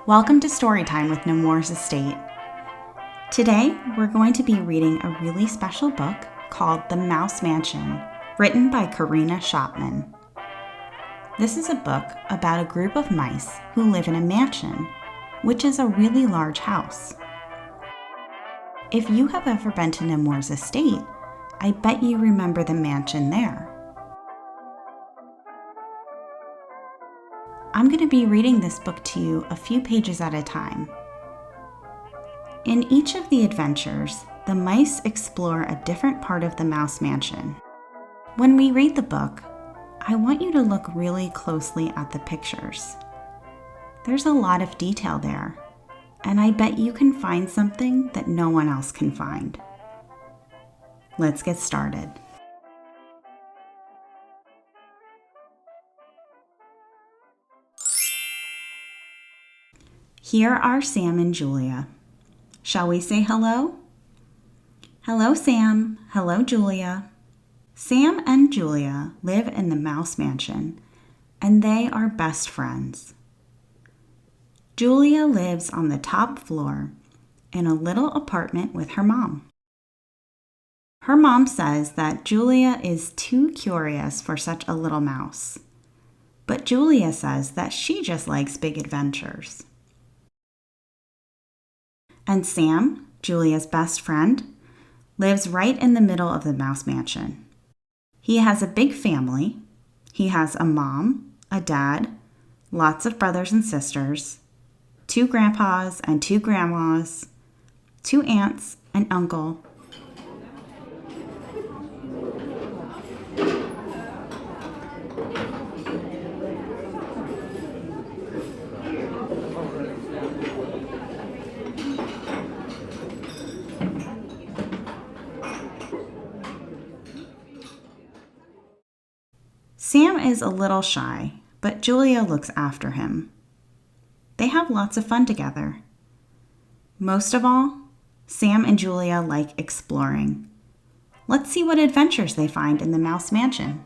Welcome to Storytime with Nemours Estate. Today, we're going to be reading a really special book called The Mouse Mansion, written by Karina Shaapman. This is a book about a group of mice who live in a mansion, which is a really large house. If you have ever been to Nemours Estate, I bet you remember the mansion there. I'm going to be reading this book to you a few pages at a time. In each of the adventures, the mice explore a different part of the mouse mansion. When we read the book, I want you to look really closely at the pictures. There's a lot of detail there, and I bet you can find something that no one else can find. Let's get started. Here are Sam and Julia. Shall we say hello? Hello, Sam. Hello, Julia. Sam and Julia live in the mouse mansion, and they are best friends. Julia lives on the top floor in a little apartment with her mom. Her mom says that Julia is too curious for such a little mouse, but Julia says that she just likes big adventures. And Sam, Julia's best friend, lives right in the middle of the mouse mansion. He has a big family. He has a mom, a dad, lots of brothers and sisters, 2 grandpas and 2 grandmas, 2 aunts, an uncle. Sam is a little shy, but Julia looks after him. They have lots of fun together. Most of all, Sam and Julia like exploring. Let's see what adventures they find in the mouse mansion.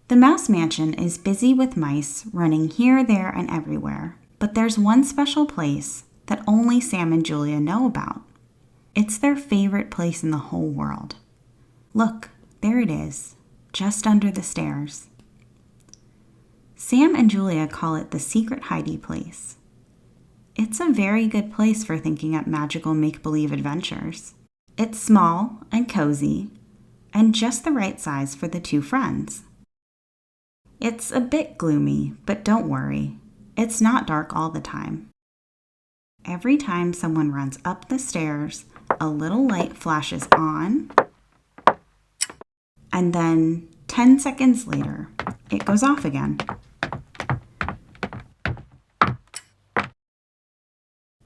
The mouse mansion is busy with mice running here, there, and everywhere, but there's one special place that only Sam and Julia know about. It's their favorite place in the whole world. Look, there it is, just under the stairs. Sam and Julia call it the secret hidey place. It's a very good place for thinking up magical make-believe adventures. It's small and cozy, and just the right size for the 2 friends. It's a bit gloomy, but don't worry, it's not dark all the time. Every time someone runs up the stairs, a little light flashes on, and then 10 seconds later, it goes off again.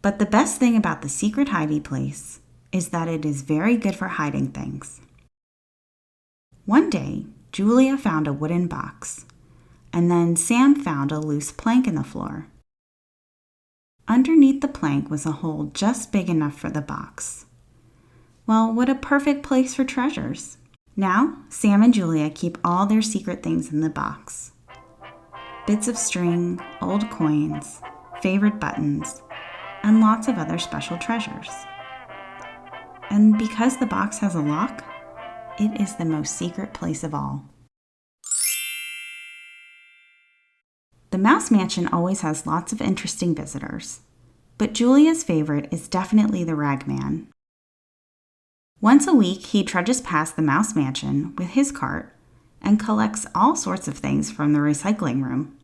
But the best thing about the secret hidey place is that it is very good for hiding things. One day, Julia found a wooden box. And then Sam found a loose plank in the floor. Underneath the plank was a hole just big enough for the box. Well, what a perfect place for treasures. Now, Sam and Julia keep all their secret things in the box. Bits of string, old coins, favorite buttons, and lots of other special treasures. And because the box has a lock, it is the most secret place of all. The mouse mansion always has lots of interesting visitors, but Julia's favorite is definitely the Ragman. Once a week, he trudges past the mouse mansion with his cart and collects all sorts of things from the recycling room.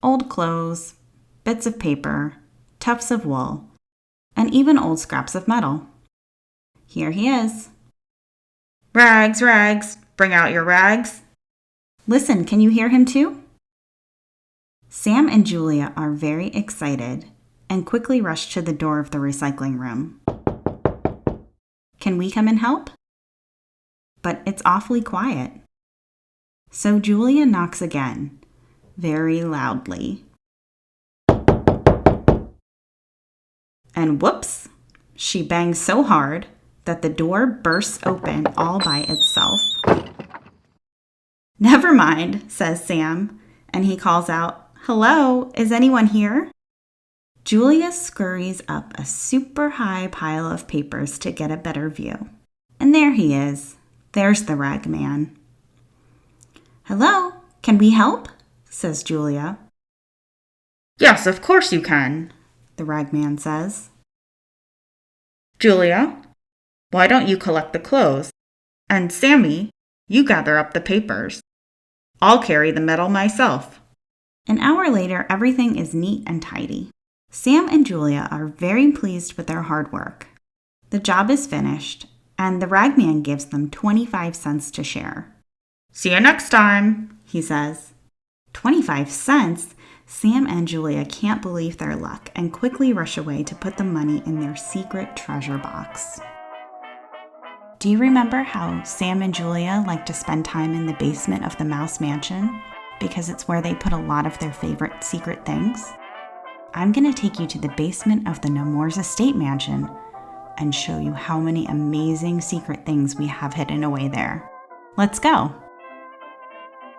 Old clothes, bits of paper, tufts of wool, and even old scraps of metal. Here he is. Rags, rags, bring out your rags. Listen, can you hear him too? Sam and Julia are very excited and quickly rush to the door of the recycling room. Can we come and help? But it's awfully quiet. So Julia knocks again, very loudly. And whoops, she bangs so hard that the door bursts open all by itself. "Never mind," says Sam, and he calls out, "Hello, is anyone here?" Julia scurries up a super high pile of papers to get a better view. And there he is. There's the Ragman. "Hello, can we help?" says Julia. "Yes, of course you can," the Ragman says. "Julia, why don't you collect the clothes? And Sammy, you gather up the papers. I'll carry the metal myself." An hour later, everything is neat and tidy. Sam and Julia are very pleased with their hard work. The job is finished, and the Ragman gives them 25 cents to share. "See you next time," he says. 25 cents? Sam and Julia can't believe their luck and quickly rush away to put the money in their secret treasure box. Do you remember how Sam and Julia like to spend time in the basement of the Mouse Mansion? Because it's where they put a lot of their favorite secret things? I'm going to take you to the basement of the Nemours Estate Mansion and show you how many amazing secret things we have hidden away there. Let's go!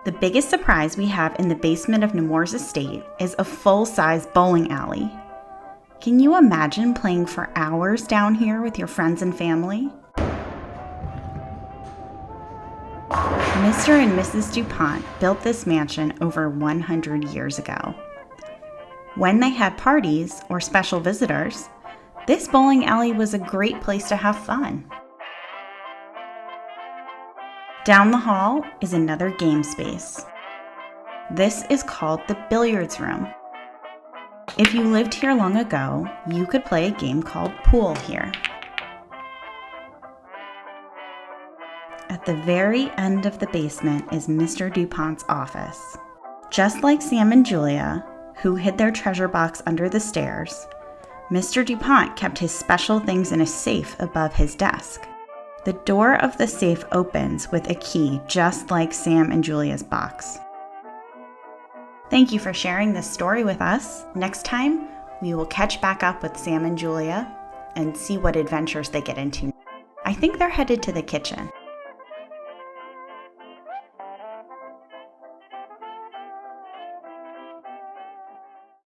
The biggest surprise we have in the basement of Nemours Estate is a full-size bowling alley. Can you imagine playing for hours down here with your friends and family? Mr. and Mrs. DuPont built this mansion over 100 years ago. When they had parties or special visitors, this bowling alley was a great place to have fun. Down the hall is another game space. This is called the billiards room. If you lived here long ago, you could play a game called pool here. At the very end of the basement is Mr. DuPont's office. Just like Sam and Julia, who hid their treasure box under the stairs, Mr. DuPont kept his special things in a safe above his desk. The door of the safe opens with a key just like Sam and Julia's box. Thank you for sharing this story with us. Next time, we will catch back up with Sam and Julia and see what adventures they get into. I think they're headed to the kitchen.